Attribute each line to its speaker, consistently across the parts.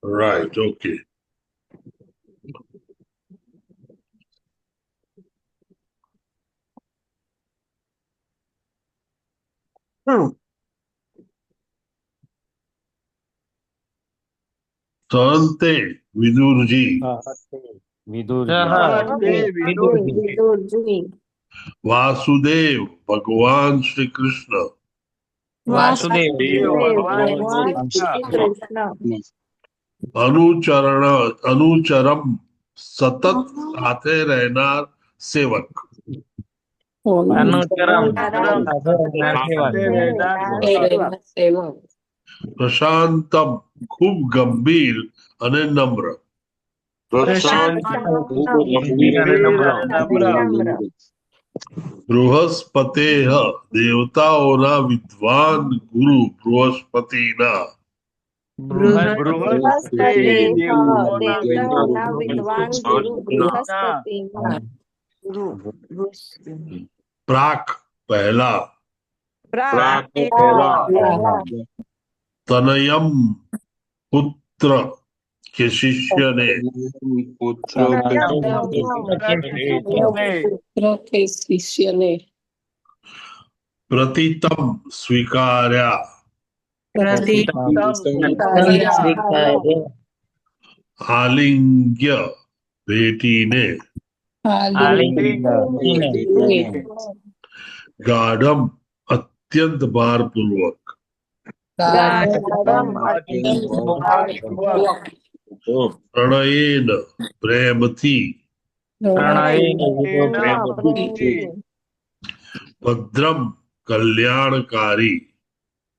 Speaker 1: Right. Okay. सहन्ते Vidur ji
Speaker 2: Vidur
Speaker 3: सहस्ते Vidur ji
Speaker 4: विदुरजी
Speaker 1: वासुदेव भगवान श्री कृष्ण
Speaker 2: वासुदेव
Speaker 3: देव भगवान
Speaker 4: भगवान
Speaker 3: श्री
Speaker 4: श्री
Speaker 3: कृष्ण
Speaker 4: कृष्ण
Speaker 1: अनुचरण अनुचरम સતત સાથે રહેનાર સેવક
Speaker 2: अनुचरम
Speaker 3: अनुचरम સાથે રહેનાર સેવક
Speaker 4: સેવક
Speaker 1: પ્રશાંતમ ખૂબ ગંભીર અને નમ્ર
Speaker 3: પ્રશાંત
Speaker 2: ગંભीर અને
Speaker 3: ગંભીર
Speaker 2: નમ્ર
Speaker 3: અને નમ્ર
Speaker 1: બૃહસ્પતે દેવતાઓના વિદ્વાન ગુરુ બૃહસ્પતિના
Speaker 3: બૃહસ્પતિ દેવોના ગુરુ
Speaker 4: દેવતાઓના વિદ્વાન ગુરુ
Speaker 3: બૃહસ્પતિના
Speaker 4: બૃહસ્પતિના ગુરુ
Speaker 1: પ્રાક પહેલા
Speaker 3: પહેલા
Speaker 1: તનયમ પુત્ર કે શિષ્યને
Speaker 3: શિષ્યને
Speaker 1: પ્રતિતમ સ્વીકાર્યા આલિંગ્ય ભેટીને ગાઢમ અત્યંત ભારપૂર્વક પ્રણયેન પ્રેમથી ભદ્રમ કલ્યાણકારી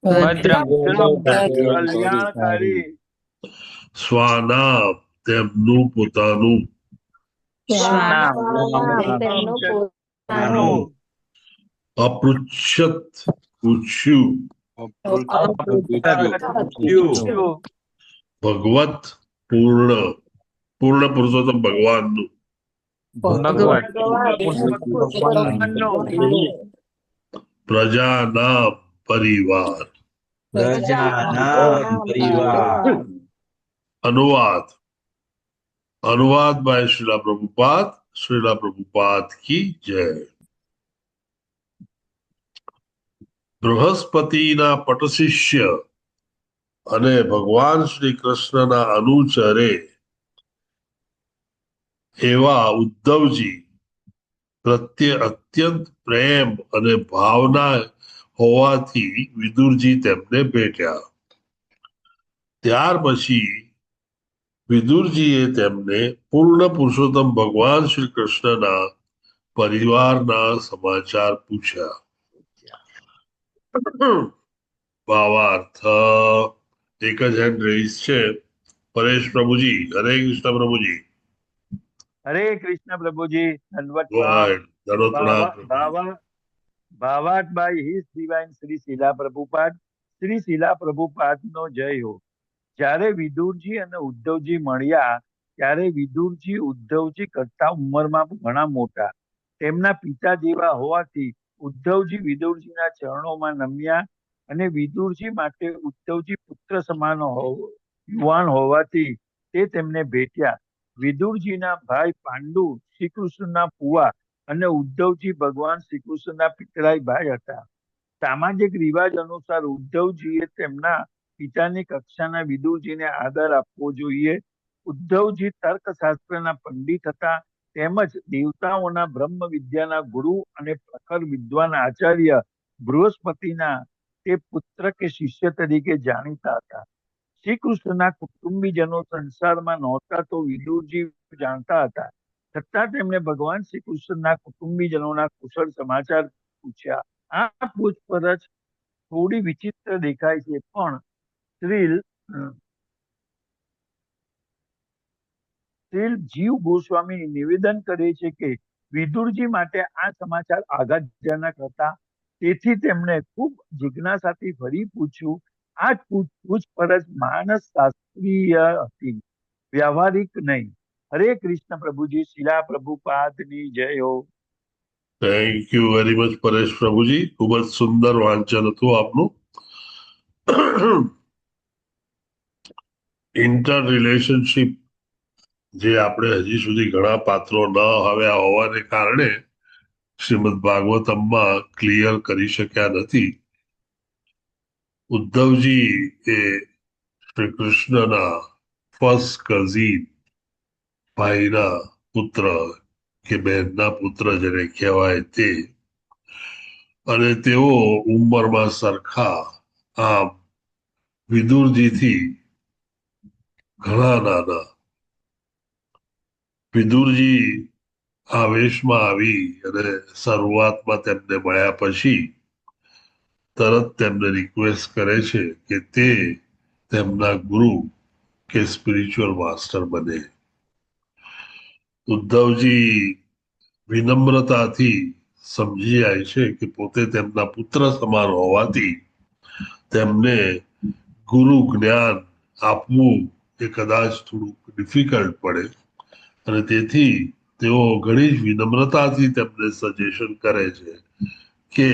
Speaker 3: કલ્યાણકારી
Speaker 1: સ્વાનામ તેમનું પોતાનું
Speaker 4: તેમનું પોતાનું
Speaker 1: અપૃચ્છત પૂછ્યું ભગવત પૂર્ણ પુરુષોત્તમ ભગવાનનું પ્રજાનામ પરિવાર अनुवाद अनुवाद बाय श्रीला प्रभुपाद की जय બૃહસ્પતિના પટશિષ્ય અને ભગવાન શ્રી કૃષ્ણના અનુચરે એવા ઉદ્ધવજી પ્રત્યે અત્યંત પ્રેમ અને ભાવના હોવાથી વિદુરજી તેમને ભેટ્યા ત્યાર પછી વિદુરજીએ તેમને પૂર્ણ પુરુષોત્તમ ભગવાન શ્રી કૃષ્ણના પરિવારના સમાચાર પૂછ્યા ભાવાર્થ એક જ હેન્ડ રેઇઝ છે પરેશ પ્રભુજી હરે કૃષ્ણ પ્રભુજી
Speaker 3: હરે કૃષ્ણ પ્રભુજી ભાવાર્થ બાય હિઝ ડિવાઇન શ્રી શીલા પ્રભુપાદ નો જય હો જ્યારે વિદુરજી અને ઉદ્ધવજી મળ્યા ત્યારે વિદુરજી ઉદ્ધવજી કરતા ઉંમરમાં ઘણા મોટા તેમના પિતા જેવા હોવાથી ઉદ્ધવજી વિદુરજીના ચરણોમાં નમ્યા અને વિદુરજી માટે ઉદ્ધવજી પુત્ર સમાન યુવાન હોવાથી તે તેમને ભેટ્યા વિદુરજીના ભાઈ પાંડુ શ્રી કૃષ્ણના ફુવા અને ઉદ્ધવજી ભગવાન શ્રી કૃષ્ણના પિતરાઈ ભાઈ હતા સામાજિક રિવાજ અનુસાર ઉદ્ધવજીએ તેમના પિતાની કક્ષાના વિદુરજીને આદર આપવો જોઈએ ઉદ્ધવજી તર્કશાસ્ત્રના પંડિત હતા તેમજ દેવતાઓના બ્રહ્મ વિદ્યાના ગુરુ અને પ્રખર વિદ્વાન આચાર્ય બૃહસ્પતિના તે પુત્ર કે શિષ્ય તરીકે જાણીતા હતા શ્રી કૃષ્ણના કુટુંબીજનો સંસારમાં નહોતા તો વિદુરજી જાણતા હતા છતાં તેમણે ભગવાન શ્રી કૃષ્ણના કુટુંબીજનોના કુશળ સમાચાર પૂછ્યા આ પૂછપરછ થોડી વિચિત્ર દેખાય છે પણ શ્રીલ જીવ ગોસ્વામી નિવેદન કરે છે કે વિદુરજી માટે આ સમાચાર આઘાતજનક હતા તેથી તેમણે ખૂબ જિજ્ઞાસાથી ફરી પૂછ્યું આ પૂછપરછ માનસ શાસ્ત્રીય હતી વ્યવહારિક નહીં હરે કૃષ્ણ પ્રભુજી શીલા પ્રભુપાદની જય હો
Speaker 1: thank you very much Paresh પ્રભુજી ખૂબ જ સુંદર વાંચન હતું આપનું ઇન્ટર રિલેશનશિપ જે આપણે હજી સુધી ઘણા પાત્રો ન આવ્યા હોવાને કારણે શ્રીમદ ભાગવતમમાં ક્લિયર કરી શક્યા નથી. ઉદ્ધવજી એ શ્રી કૃષ્ણના ફર્સ્ટ કઝિન ભાઈના પુત્ર કે બહેનના પુત્ર જેને કહેવાય તે, અને તેઓ ઉંમરમાં સરખા, આમ વિદુરજીથી ઘણા નાના. વિદુરજી આવેશમાં આવી અને શરૂઆતમાં તેમને મળ્યા પછી તરત તેમને રિક્વેસ્ટ કરે છે કે તે તેમના ગુરુ કે સ્પિરિચ્યુઅલ માસ્ટર બને. ઉદ્ધવજી વિનમ્રતાથી સમજી જાય છે કે પોતે તેમના પુત્ર સમાન હોવાથી તેમને ગુરુ જ્ઞાન આપવું એ કદાચ થોડુંક ડિફિકલ્ટ પડે, અને તેથી તેઓ ઘણી જ વિનમ્રતાથી તેમને સજેશન કરે છે કે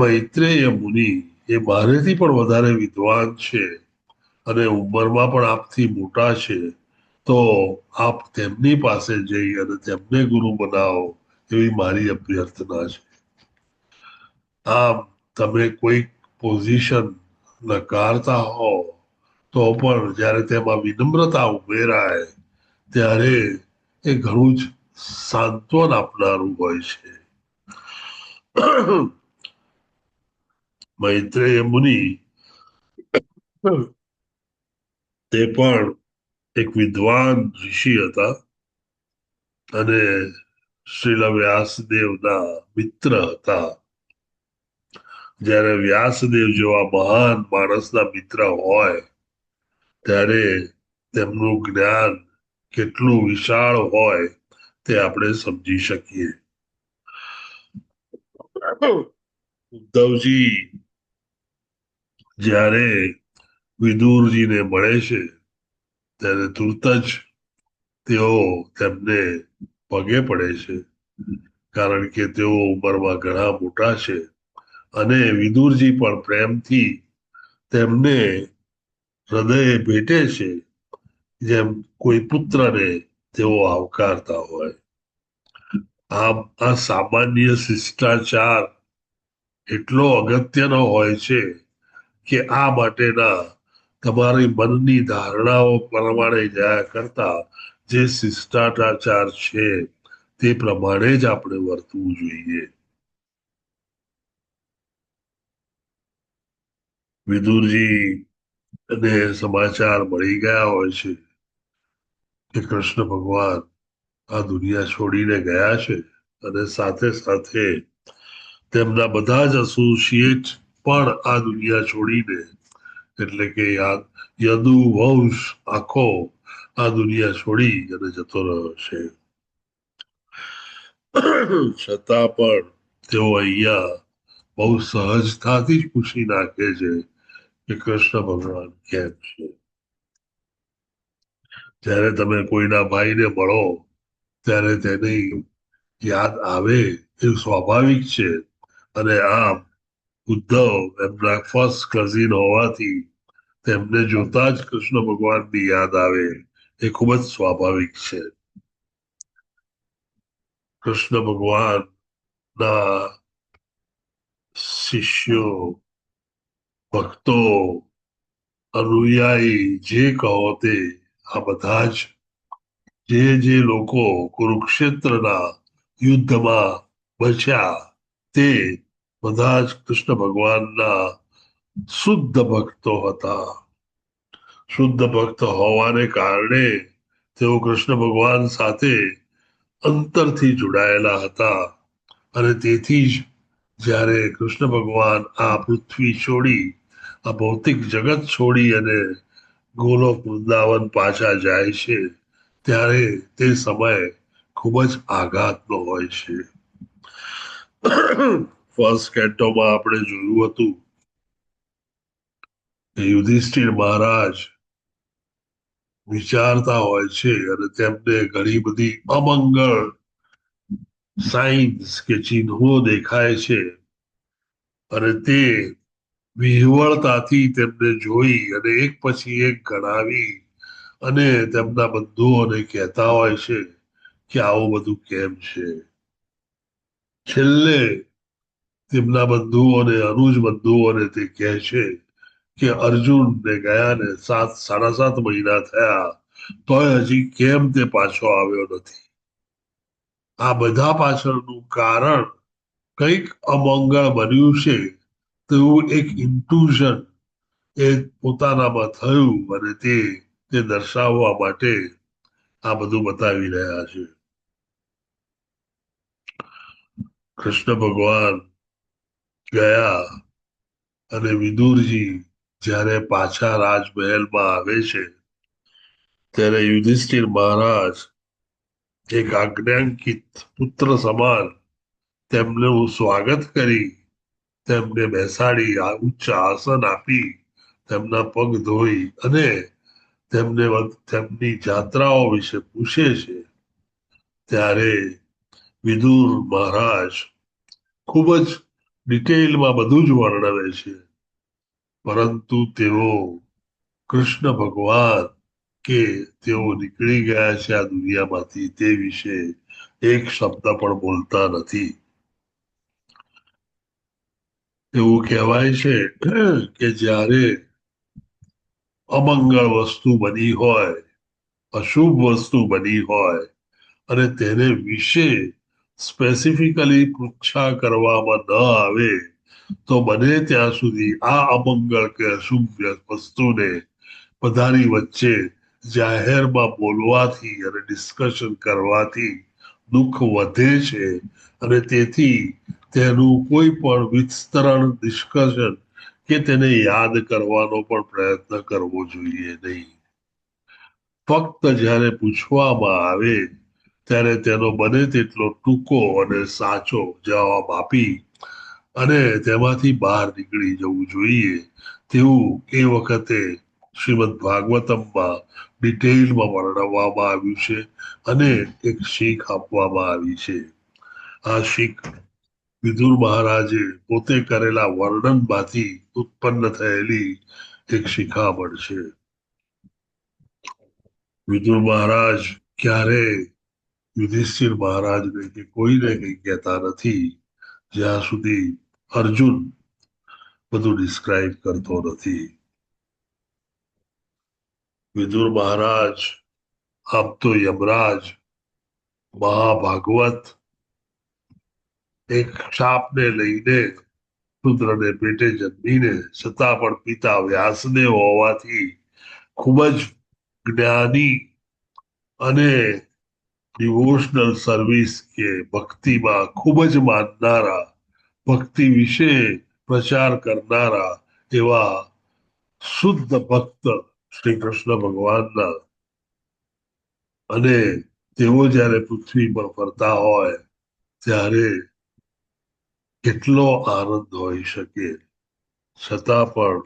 Speaker 1: મૈત્રેય મુનિ એ મારેથી પણ વધારે વિદ્વાન છે અને ઉંમરમાં પણ આપથી મોટા છે, તો આપ તેમની પાસે જઈ અને તેમને ગુરુ બનાવો એવી મારી અભ્યર્થના છે. આમ તમે કોઈ પોઝિશન નકારતા હો તો પણ જ્યારે તેમાં વિનમ્રતા ઉમેરાય ત્યારે એ ઘણું જ સાંત્વન આપનારું હોય છે. મૈત્રેય મુનિ તે પણ એક વિદ્વાન ઋષિ હતા અને શ્રીલ વ્યાસદેવના મિત્ર હતા. જ્યારે વ્યાસદેવ જેવા મહાન માણસના મિત્ર હોય ત્યારે તેમનું જ્ઞાન કેટલું વિશાળ હોય તે આપણે સમજી શકીએ. ઉદ્ધવજી જ્યારે વિદુરજીને મળે છે ત્યારે તુરત જ તેઓ તેમને પગે પડે છે, કારણ કે તેઓ ઉંમરમાં ઘણા મોટા છે અને વિદુરજી પણ પ્રેમથી તેમને હૃદય ભેટે છે જેમ કોઈ પુત્રને તેઓ આવકારતા હોય. આમ આ સામાન્ય શિષ્ટાચાર એટલો અગત્યનો હોય છે કે આ માટેના તમારી મનની ધારણાઓ પ્રમાણે જયા કરતા જે શિષ્ટાચાર છે તે પ્રમાણે જ આપણે વર્તવું જોઈએ. વિદુરજી ને સમાચાર મળી ગયા હોય છે કે કૃષ્ણ ભગવાન આ દુનિયા છોડીને ગયા છે, અને સાથે સાથે તેમના બધા જ એસોસિએટ પણ આ દુનિયા છોડીને, એટલે કે યદુ વંશ આખો આ દુનિયા છોડી અને જતો રહ્યો છે. છતાં પણ તેઓ અહીંયા બહુ સહજતાથી જ પૂછી નાખે છે કે કૃષ્ણ ભગવાન કેમ છે. જ્યારે તમે કોઈના ભાઈને મળો ત્યારે તેની યાદ આવે એ સ્વાભાવિક છે, અને આમ ઉદ્ધવ એમના ફર્સ્ટ કઝિન હોવાથી તેમને જોતા જ કૃષ્ણ ભગવાનની યાદ આવે એ ખૂબ જ સ્વાભાવિક છે. કૃષ્ણ ભગવાનના શિષ્યો, ભક્તો, અનુયાયી જે કહો તે, આ બધા જ જે લોકો કુરુક્ષેત્રના યુદ્ધમાં બચ્યા તે બધા જ કૃષ્ણ ભગવાનના શુદ્ધ ભક્તો હતા. શુદ્ધ ભક્ત હોવાને કારણે તેઓ કૃષ્ણ ભગવાન સાથે અંતરથી જોડાયેલા હતા, અને તેથી જ જ્યારે કૃષ્ણ ભગવાન આ પૃથ્વી છોડી, આ ભૌતિક જગત છોડી અને ગોલોક વૃંદાવન પાછા જાય છે ત્યારે તે સમય ખૂબ જ આઘાતનો હોય છે. ફર્સ્ટ કેન્ટોમાં આપણે જોયું હતું કે યુધિષ્ઠિર મહારાજ વિચારતા હોય છે અને તેમને ઘણી બધી અમંગળ સાઇન્સ કે ચિહ્નો દેખાય છે, અને તે વિહવળતાથી તેમને જોઈ અને એક પછી એક ગણાવી અને તેમના બંધુઓને કહેતા હોય છે કે આવું બધું કેમ છે. છેલ્લે તેમના બંધુઓને અનુજ બંધુઓને તે કહે છે કે અર્જુન ને ગયા ને 7.5 મહિના થયા તોય હજી કેમ તે પાછો આવ્યો નથી. આ બધા પાછળનું કારણ કંઈક અમંગળ બન્યું છે તેવું એક ઇન્ટ્યુઝન એ પોતાનામાં થયું અને તે દર્શાવવા માટે આ બધું બતાવી રહ્યા છે. કૃષ્ણ ભગવાન ગયા અને વિદુરજી જ્યારે પાછા રાજમહેલમાં આવે છે ત્યારે યુધિષ્ઠિર મહારાજ એક આજ્ઞાંકિત પુત્ર સમાન તેમનું સ્વાગત કરી તેમને બેસાડી ઉચ્ચ આસન આપી તેમના પગ ધોઈ અને તેમને તેમની જાત્રાઓ વિશે પૂછે છે. ત્યારે વિદુર મહારાજ ખૂબ જ ડિટેલમાં બધું જ વર્ણવે છે, પરંતુ તેઓ કૃષ્ણ ભગવાન કે તેઓ નીકળી ગયા છે આ દુનિયામાંથી તે વિશે એક શબ્દ પણ બોલતા નથી. એવું કહેવાય છે કે જ્યારે અમંગળ વસ્તુ બની હોય, અશુભ વસ્તુ બની હોય અને તેને વિશે સ્પેસિફિકલી પૃચ્છા કરવામાં ન આવે તો બને ત્યાં સુધી આ અમંગળ કે અશુભ વસ્તુને બધાની વચ્ચે જાહેરમાં બોલવાથી અને ડિસ્કશન કરવાથી દુઃખ વધે છે અને તેથી તેનું કોઈ પણ વિસ્તરણ ડિસ્કશન કે તેને યાદ કરવાનો પણ પ્રયત્ન કરવો જોઈએ નહીં. ફક્ત જ્યારે પૂછવામાં આવે ત્યારે તેનો બને તેટલો ટૂંકો અને સાચો જવાબ આપી અને તેમાંથી બહાર નીકળી જવું જોઈએ તેવું એ વખતે શ્રીમદ ભાગવતમમાં ડિટેલમાં વર્ણવવામાં આવ્યું છે અને એક શીખ આપવામાં આવી છે. આ શીખ વિદુર મહારાજે પોતે કરેલા વર્ણનમાંથી ઉત્પન્ન થયેલી એક શિખામણ છે. વિદુર મહારાજ ક્યારે યુધિષ્ઠિર મહારાજને કે કોઈને કંઈ કહેતા નથી જ્યાં સુધી અર્જુન બધું ડિસ્ક્રાઇબ કરતો નથી. વિદુર મહારાજ આમ તો યમરાજ મહાભાગવત એક શાપને લઈને શુદ્રને પેટે જન્મીને છતાં પણ પિતા વ્યાસદેવ હોવાથી ખૂબ જ જ્ઞાની અને ડિવોશનલ સર્વિસ કે ભક્તિમાં ખૂબ જ માનનારા, ભક્તિ વિશે પ્રચાર કરનારા એવા શુદ્ધ ભક્ત શ્રી કૃષ્ણ ભગવાનના અને તેઓ જ્યારે પૃથ્વી પર ફરતા હોય ત્યારે કેટલો આનંદ હોઈ શકે, છતાં પણ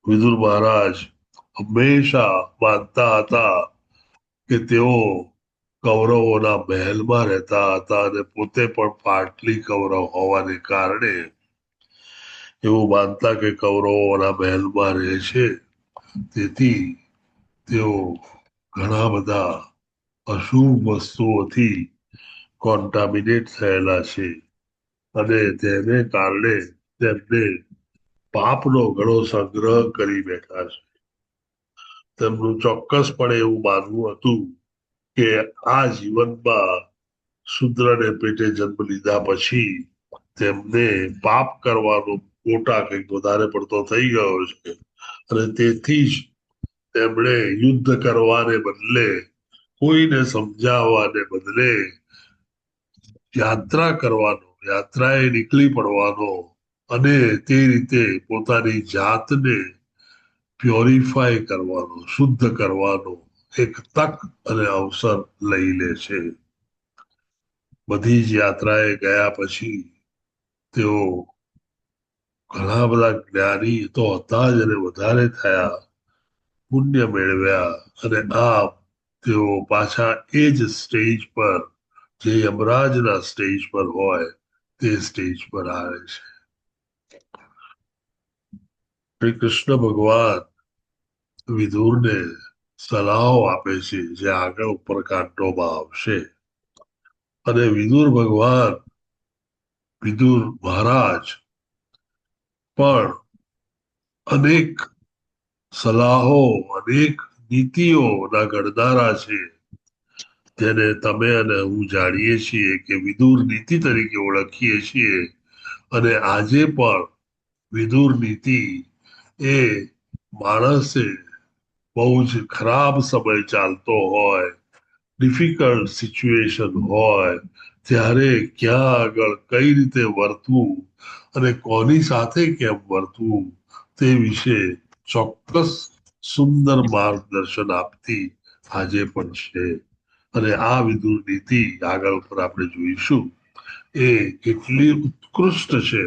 Speaker 1: વિદુર મહારાજ હંમેશા માનતા હતા કે તેઓ કૌરવોના મહેલમાં રહેતા હતા અને પોતે પણ પાટલી કૌરવ હોવાને કારણે એવું માનતા કે કૌરવોના મહેલમાં રહે છે તેથી તેઓ ઘણા બધા અશુભ વસ્તુઓથી કોન્ટામિનેટ થયેલા છે અને તેને કારણે તેમને પાપનો ઘણો સંગ્રહ કરી બેઠા છે. તેમનું ચોક્કસપણે એવું માનવું હતું કે આ જીવનમાં શુદ્રને પેટે જન્મ લીધા પછી તેમને પાપ કરવાનો કોટા કંઈક વધારે પડતો થઈ ગયો છે અને તેથી જ તેમણે યુદ્ધ કરવાને બદલે કોઈને સમજાવવાને બદલે યાત્રા કરવાનો, યાત્રાએ નીકળી પડવાનો અને તે રીતે પોતાની જાતને પ્યોરિફાય કરવાનો, શુદ્ધ કરવાનો એક તક અને અવસર લઈ લે છે. બધી જ યાત્રાએ ગયા પછી તેઓ ઘણા બધા જ્ઞાની તો હતા જ અને વધારે થયા, પુણ્ય મેળવ્યા અને આમ તેઓ પાછા એ જ સ્ટેજ પર જે યમરાજના સ્ટેજ પર હોય તે સ્ટેજ પર આવે છે. શ્રી કૃષ્ણ ભગવાન વિદુરને સલાહો આપે છે જે આગળ ઉપર કાંડોમાં આવશે. અને વિદુર ભગવાન, વિદુર મહારાજ પણ અનેક સલાહો, અનેક નીતિઓના ઘડનારા છે, જેને તમે અને હું જાણીએ છીએ કે વિદુર નીતિ તરીકે ઓળખીએ છીએ. અને આજે પણ વિદુર નીતિ એ માણસે બહુ જ ખરાબ સમય ચાલતો હોય, ડિફિકલ્ટ સિચ્યુએશન હોય, ત્યારે ક્યાં આગળ કઈ રીતે વર્તવું અને કોની સાથે કેમ વર્તવું તે વિશે ચોક્કસ સુંદર માર્ગદર્શન આપતી આજે પણ છે. અને આ વિદુર નીતિ આગળ પર આપણે જોઈશું એ એટલી ઉત્કૃષ્ટ છે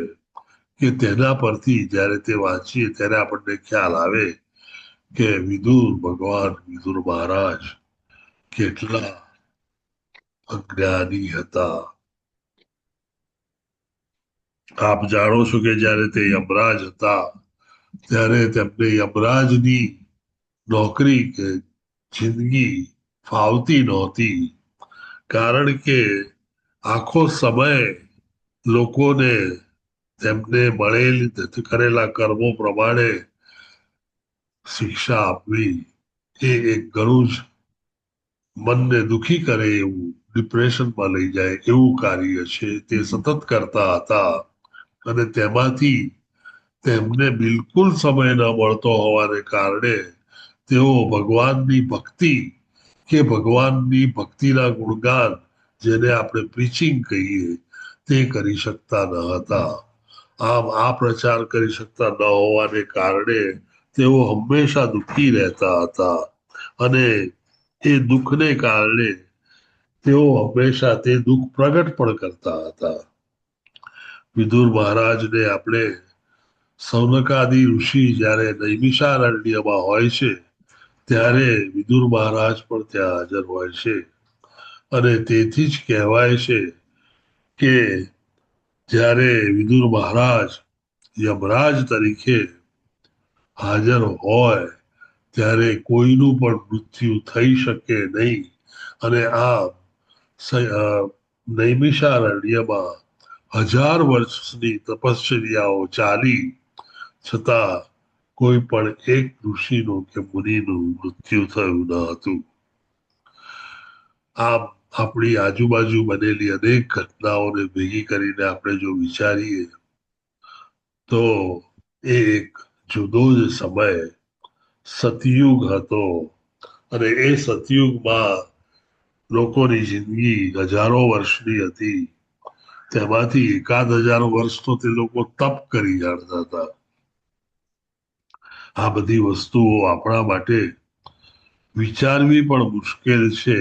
Speaker 1: કે તેના પરથી જ્યારે તે વાંચીએ ત્યારે આપણને ખ્યાલ આવે કે વિદુર ભગવાન, વિદુર મહારાજ કેટલા અજ્ઞાની હતા. આપ જાણો છો કે જ્યારે તે યમરાજ હતા ત્યારે તેમને યમરાજની નોકરી કે જિંદગી ફાવતી નહોતી, કારણ કે આખો સમય લોકોને તેમને મળેલ કરેલા કર્મો પ્રમાણે શિક્ષા આપવી એ એક ઘણું જ મનને દુખી કરે એવું, ડિપ્રેશનમાં લઈ જાય એવું કાર્ય છે. તે સતત કરતા હતા અને તેમાંથી તેમને બિલકુલ સમય ન મળતો હોવાને કારણે તેઓ ભગવાનની ભક્તિ કે ભગવાનની ભક્તિના ગુણગાન, જેને આપણે પ્રીચિંગ કહીએ, તે કરી શકતા ન હતા. આમ આ પ્રચાર કરી શકતા ન હોવાને કારણે તેઓ હંમેશા દુઃખી રહેતા હતા. અને એ દુઃખને કારણે તેઓ હંમેશા તે દુઃખ પ્રગટ પણ કરતા હતા. વિદુર મહારાજને આપણે સૌનકાદિ ઋષિ જ્યારે નૈમિષારણ્યમાં હોય છે ત્યારે વિદુર મહારાજ પણ ત્યાં હાજર હોય છે. અને તેથી જ કહેવાય છે કે જ્યારે વિદુર મહારાજ યમરાજ તરીકે હાજર હોય ત્યારે કોઈનું પણ મૃત્યુ થઈ શકે નહીં. અને આ નૈમિષારણ્યમાં 1000 વર્ષની તપશ્ચર્યાઓ ચાલી છતાં કોઈ પણ એક ઋષિનું કે મુનિનું મૃત્યુ થયું ન હતું. આમ આપણી આજુબાજુ બનેલી અનેક ઘટનાઓને ભેગી કરીને આપણે જો વિચારીએ તો એ એક જુદો જ સમય સતયુગ હતો. અને એ સતયુગમાં લોકોની જિંદગી હજારો વર્ષની હતી. તેમાંથી 1000 વર્ષ તો તે લોકો તપ કરી જાણતા હતા. આ બધી વસ્તુઓ આપણા માટે વિચારવી પણ મુશ્કેલ છે.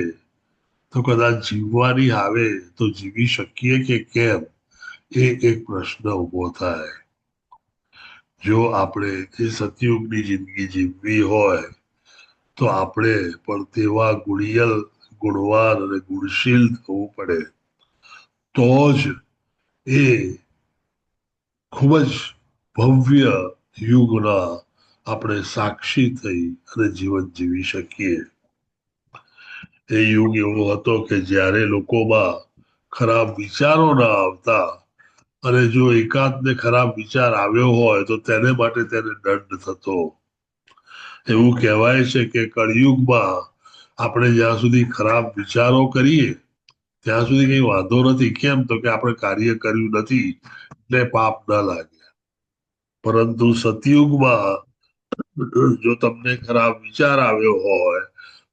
Speaker 1: તો કદાચ જીવવાની આવે તો જીવી શકીએ કે કેમ, એ એક પ્રશ્ન ઉભો થાય. જો આપણે એ સતયુગની જિંદગી જીવવી હોય તો આપણે પણ તેવા ગુણિયલ, ગુણવાન અને ગુણશીલ થવું પડે. તો જ એ ખૂબ જ ભવ્ય યુગના આપણે સાક્ષી થઈ અને જીવન જીવી શકીએ. એ યુગ એવો હતો કે જ્યારે લોકોમાં ખરાબ વિચારો ના આવતા, અને જો એકાદને ખરાબ વિચાર આવ્યો હોય તો તેને માટે તેને દંડ થતો. એવું કહેવાય છે કે કળિયુગમાં આપણે જ્યાં સુધી ખરાબ વિચારો કરીએ ત્યાં સુધી કઈ વાંધો નથી. કેમ? તો કે આપણે કાર્ય કર્યું નથી એટલે પાપ ન લાગે. પરંતુ સતયુગમાં જો તમને ખરાબ વિચાર આવ્યો હોય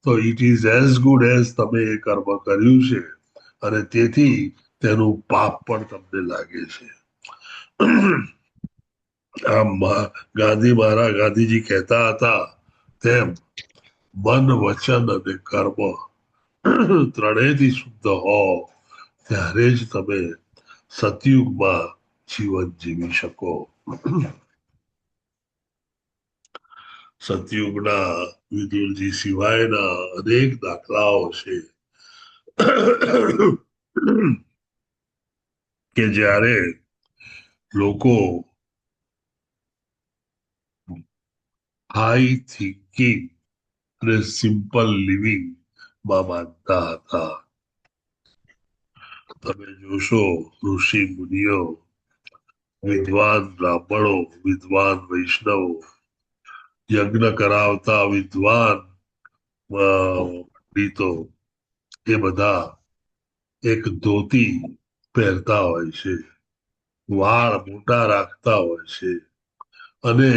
Speaker 1: તો it is as good as તમે એ કર્મ કર્યું છે, અને તેથી તેનું પાપ પણ તમને લાગે છે. આમ ગાંધીજી કહેતા હતા તેમ મન, વચન અને કર્મ ત્રણેયથી શુદ્ધ હો ત્યારે જ તમે સતયુગમાં જીવન જીવી શકો. સતયુગના વિદુરજી સિવાયના અનેક દાખલાઓ છે કે જ્યારે લોકો હાઈ થિંકિંગ અને સિમ્પલ લિવિંગ માં માનતા હતા. તમે જોશો ઋષિ મુનિઓ, વિદ્વાન બ્રાહ્મણો, વિદ્વાન વૈષ્ણવો, યજ્ઞ કરાવતા વિદ્વાન પંડિતો, એ બધા એક ધોતી પહેરતા હોય છે, વાળ મોટા રાખતા હોય છે, અને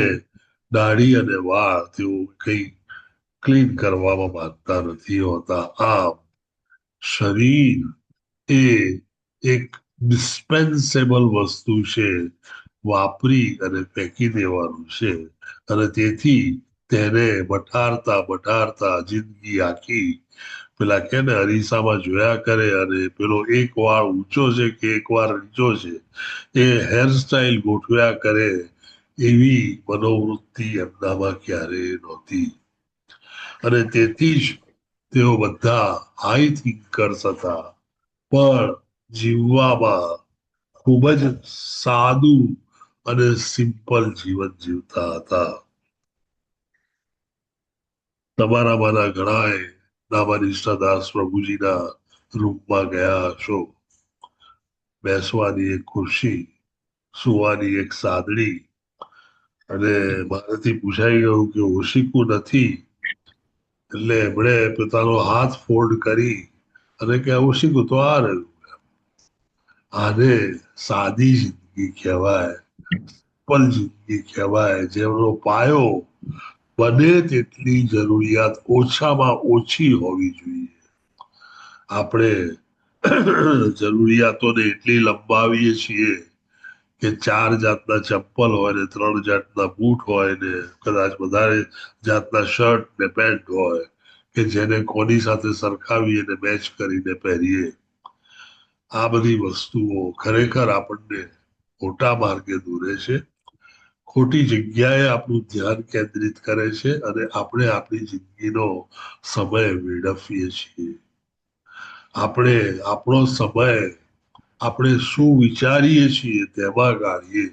Speaker 1: દાઢી અને વાળ તેઓ કઈ ક્લીન કરવામાં માંગતા નથી હોતા. આમ શરીર એ એક ડિસ્પેન્સેબલ વસ્તુ છે, વાપરી અને ફેંકી દેવાનું છે, અને તેથી તેને બઠારતા જિંદગી આખી પેલા કે ને અરીસામાં જોયા કરે અને પેલો એક વાળ ઊંચો છે કે એક વાર નીચો છે એ હેરસ્ટાઇલ ગોઠવ્યા કરે, એવી મનોવૃત્તિ એમનામાં ક્યારેય નહોતી. અને તેથી જ તેઓ બધા હાઈ થિંકર્સ હતા, પણ જીવવામાં ખૂબ જ સાદું અને સિમ્પલ જીવન જીવતા હતા. તમારામાંના ઘણાએ નામાનિષ્ઠા દાસ પ્રભુજીના રૂપમાં ગયા હશો. બેસવાની એક ખુરશી, સુવાની એક સાદડી, અને મારાથી પૂછાઈ ગયું કે ઓશીકું નથી, એટલે એમણે પોતાનો હાથ ફોલ્ડ કરી અને કે ઓશીકું તો આ રહ્યું. આને સાદી જિંદગી કહેવાય, સિમ્પલ જિંદગી કહેવાય, જેમનો પાયો બને તેટલી જરૂરિયાત ઓછામાં ઓછી હોવી જોઈએ. આપણે જરૂરિયાતોને એટલી લંબાવીએ છીએ કે 4 જાતના ચપ્પલ હોય ને 3 જાતના બૂટ હોય ને કદાચ વધારે જાતના શર્ટ ને પેન્ટ હોય કે જેને કોની સાથે સરખાવીએ ને મેચ કરીને પહેરીએ. આ બધી વસ્તુઓ ખરેખર આપણને ખોટા માર્ગે દોરે છે, ખોટી જગ્યાએ આપણું ધ્યાન કેન્દ્રિત કરે છે, અને આપણે આપણી જિંદગીનો સમય વેડફીએ છીએ. આપણે આપણો સમય આપણે શું વિચારીએ છીએ તેમાં ગાળીએ.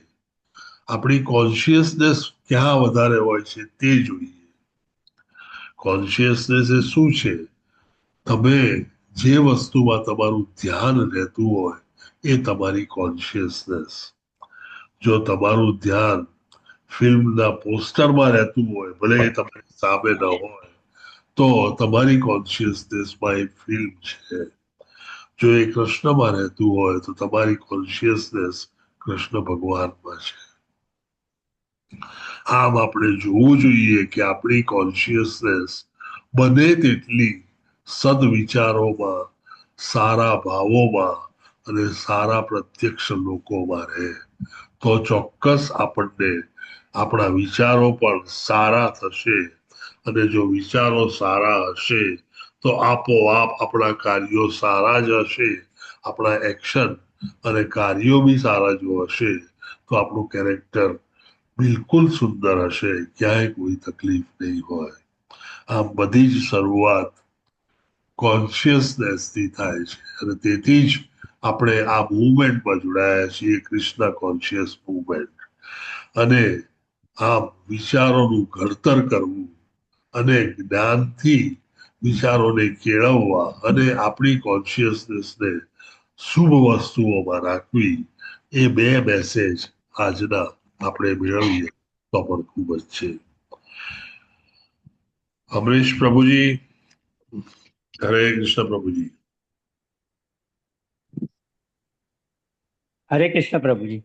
Speaker 1: આપણી કોન્શિયસનેસ ક્યાં વધારે હોય છે તે જોઈએ. કોન્શિયસનેસ એ શું છે? તમે જે વસ્તુમાં તમારું ધ્યાન રહેતું હોય એ તમારી કોન્શિયસનેસ. જો તમારું ધ્યાન ફિલ્મના પોસ્ટરમાં રહેતું હોય, ભલે એ તમારી સામે ન હોય, તો તમારી કોન્શિયસનેસમાં એ ફિલ્મ છે. જો એ કૃષ્ણમાં રહેતું હોય તો તમારી કોન્શિયસનેસ કૃષ્ણ ભગવાનમાં છે. આમ આપણે જોવું જોઈએ કે આપણી કોન્શિયસનેસ બને તેટલી સદવિચારોમાં, સારા ભાવોમાં અને સારા પ્રત્યક્ષ લોકોમાં રહે, તો ચોક્કસ આપણને આપણા વિચારો પણ સારા થશે. અને જો વિચારો સારા હશે તો આપોઆપ આપણા કાર્યો સારા જ હશે. આપણા એક્શન અને કાર્યો બી સારા જો હશે તો આપણું કેરેક્ટર બિલકુલ સુંદર હશે, ક્યાંય કોઈ તકલીફ નહીં હોય. આમ બધી જ શરૂઆત કોન્શિયસનેસ થી થાય છે, અને તેથી જ આપણે આ મુવમેન્ટમાં જોડાયા છીએ, કૃષ્ણ કોન્શિયસ મુવમેન્ટ. અને આમ વિચારોનું ઘડતર કરવું અને જ્ઞાનથી વિચારોને કેળવવા અને આપણી કોન્શિયસનેસને શુભ વસ્તુઓમાં રાખવી, એ બે મેસેજ આજના આપણે મેળવીએ તો પણ ખૂબ જ છે. અમરીશ પ્રભુજી, હરે કૃષ્ણ પ્રભુજી.
Speaker 2: હરે કૃષ્ણ પ્રભુજી.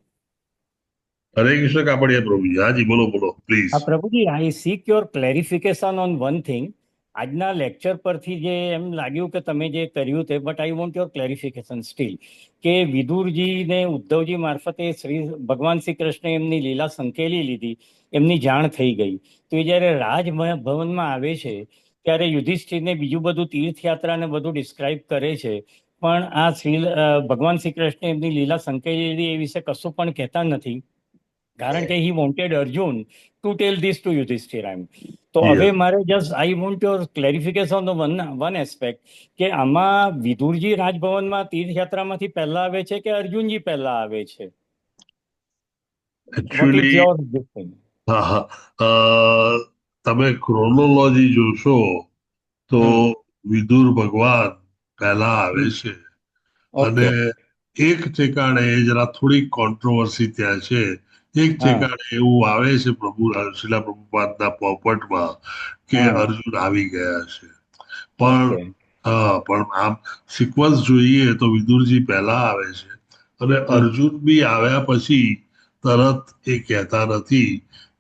Speaker 1: હરે કૃષ્ણ કાપડિયા પ્રભુજી. હાજી બોલો બોલો પ્લીઝ.
Speaker 2: પ્રભુજી, I seek your clarification on one thing. આજના લેક્ચર પરથી જે એમ લાગ્યું કે તમે જે કર્યું તે, but I want your clarification still, કે વિદુરજી ને ઉદ્ધવજી મારફતે શ્રી ભગવાન શ્રી કૃષ્ણ એમની લીલા સંકેલી લીધી, એમની જાણ થઈ ગઈ. તો એ જ્યારે રાજભવનમાં આવે છે ત્યારે યુધિષ્ઠિરને બીજું બધું તીર્થયાત્રા ને બધું ડિસ્ક્રાઇબ કરે છે, પણ આ ભગવાન શ્રી કૃષ્ણ એમની લીલા સંકેલી લીધી એ વિશે કશું પણ કહેતા નથી, કારણ કે he wanted Arjun to tell this to Yudhishthir. તો હવે મારે just I want your clarification on one aspect, કે આમાં વિદુરજી રાજભવનમાં તીર્થયાત્રામાંથી પહેલા આવે છે કે અર્જુનજી પહેલા આવે છે? What is
Speaker 1: actually
Speaker 2: your this thing?
Speaker 1: હા હા તમે ક્રોનોલોજી જોશો તો વિદુર ભગવાન પહેલા આવે છે અને એક ઠેકાણે જરા થોડી કોન્ટ્રોવર્સી ત્યાં છે. એક ઠેકાણે એવું આવે છે શિલા પ્રભુપાદના પોપટમાં કે અર્જુન આવી ગયા છે, પણ પણ આમ સિક્વન્સ જોઈએ તો વિદુરજી પહેલા આવે છે અને અર્જુન બી આવ્યા પછી તરત એ કહેતા નથી,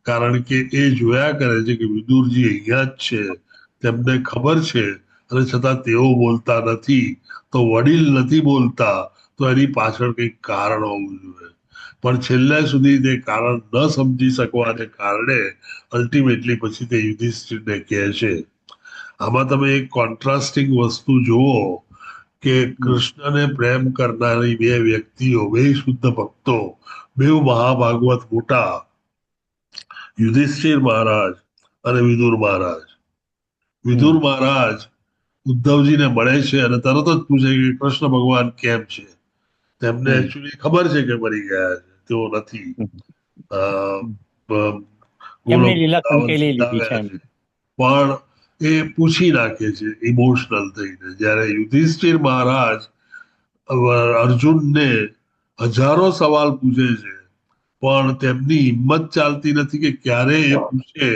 Speaker 1: કારણ કે એ જોયા કરે છે કે વિદુરજી અહીંયા જ છે, તેમને ખબર છે અને છતાં તેઓ બોલતા નથી. તો વડીલ નથી બોલતા તો એની પાછળ કંઈક કારણ હોવું જોઈએ, પણ છેલ્લે સુધી તે કારણ ન સમજી શકવાને કારણે અલ્ટિમેટલી પછી તે યુધિષ્ઠિરને કહે છે. આમાં તમે એક કોન્ટ્રાસ્ટિંગ વસ્તુ જુઓ કે કૃષ્ણને પ્રેમ કરનારી બે વ્યક્તિઓ, બે શુદ્ધ ભક્તો, બે મહાભાગવત મોટા, યુધિષ્ઠિર મહારાજ અને વિદુર મહારાજ. વિદુર મહારાજ ઉદ્ધવજીને મળે છે અને તરત જ પૂછે કે કૃષ્ણ ભગવાન કેમ છે. તેમને એકચ્યુઅલી ખબર છે કે મરી ગયા છે, તેઓ નથી.
Speaker 2: એમની લીલા સંકેલી લીધી છે એમ.
Speaker 1: પણ એ પૂછી નાખે છે ઇમોશનલ થઈને. જ્યારે યુધિષ્ઠિર મહારાજ અર્જુનને હજારો સવાલ પૂછે છે પણ તેમની હિંમત ચાલતી નથી કે ક્યારે એ પૂછે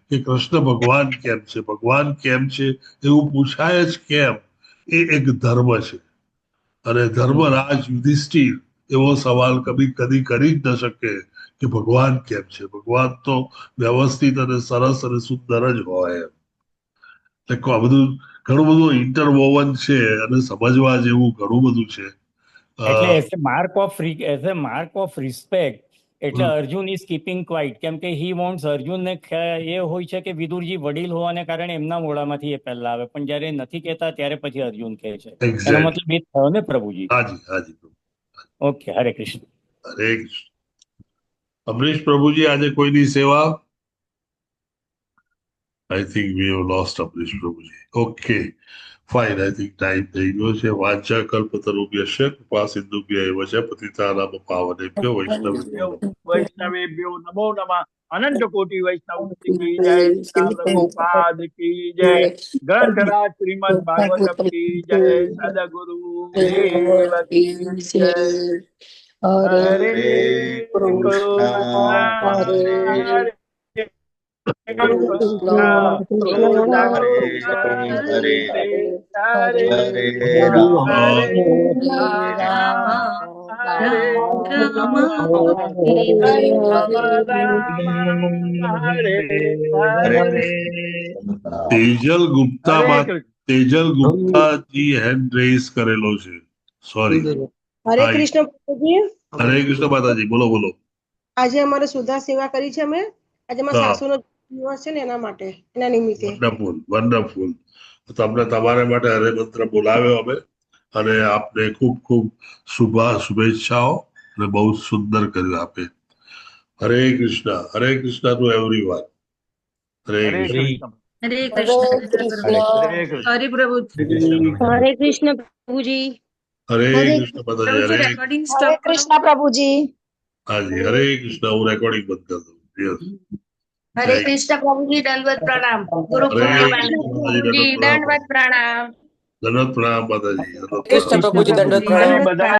Speaker 1: કે કૃષ્ણ ભગવાન કેમ છે, ભગવાન કેમ છે એવું પૂછાય જ કેમ. એ એક ધર્મ છે અને ધર્મરાજ યુધિષ્ઠિર એવો સવાલ કદી કરી જ ન શકે કે ભગવાન કેમ છે. ભગવાન તો વ્યવસ્થિત અને સરસ અને સુંદર જ હોય. આ બધું ઘણું બધું ઇન્ટરવોવન છે અને સમજવા જેવું ઘણું બધું છે.
Speaker 2: એટલે as a mark of respect એટલે અર્જુન ઇઝ કીપિંગ ક્વાઇટ, કેમ કે હી વોન્ટ્સ અર્જુનને એ હોય છે કે વિદુરજી વડીલ હોવાને કારણે એમના મોઢામાંથી એ પહેલા આવે, પણ જયારે નથી કહેતા ત્યારે પછી અર્જુન કહે છે. એનો મતલબ એ થયો ને પ્રભુજી?
Speaker 1: હાજી હાજી.
Speaker 2: ઓકે, હરે કૃષ્ણ.
Speaker 1: હરે કૃષ્ણ. અમરીશ પ્રભુજી, આજે કોઈની સેવા? I think we have lost Amrish Prabhuji. Okay, fine. I think time થઈ ગયો છે. વાંચા કલ્પતરુભ્યશ્ચ કૃપા સિંધુભ્ય એવ ચ પતિતાનાં પાવનેભ્યો વૈષ્ણવેભ્યો નમઃ.
Speaker 3: વૈષ્ણવેભ્યો નમો નમઃ. અનંત કોટી વૈષ્ણવ કી જય. શીલા પ્રભુપાદ કી જય. ગ્રંથરાજ શ્રીમદ ભાગવતમ કી જય. સદગુરુ દેવ કી જય. હરે કૃષ્ણ હરે
Speaker 1: તેજલ ગુપ્તાજી હેન્ડ રેઝ કરેલો છે. સોરી.
Speaker 5: હરે કૃષ્ણ પ્રભુજી.
Speaker 1: હરે કૃષ્ણ માતાજી, બોલો બોલો.
Speaker 5: આજે અમારે સુધા સેવા કરી છે અમે. આજે મારા સાસુનો દિવસ છે ને એના માટે, એના નિમિત્તે.
Speaker 1: Wonderful wonderful. તમને તમારા માટે હરે મંત્ર બોલાવ્યો અમે અને આપને ખૂબ ખૂબ શુભેચ્છાઓ અને બહુ સુંદર કર્યું આપે. હરે કૃષ્ણ ટુ એવરીવન. હરે કૃષ્ણ.
Speaker 6: હરે કૃષ્ણ. હરે પ્રભુ.
Speaker 4: હરે કૃષ્ણ પ્રભુજી.
Speaker 1: હરે કૃષ્ણ માતાજી. હરે
Speaker 6: રેકોર્ડિંગ
Speaker 4: હરે કૃષ્ણ પ્રભુજી.
Speaker 1: હાજી. હરે કૃષ્ણ. હું રેકોર્ડિંગ બંધ કરી દઉં.
Speaker 4: હરે કૃષ્ણ પ્રભુજી. દંડવત પ્રણામ. ગુરુ પૂર્ણિમા પ્રભુજી. દંડવત પ્રણામ.
Speaker 1: દંડવત પ્રણામ માતાજી.
Speaker 2: કૃષ્ણ પ્રભુજી, દંડવત પ્રણામ.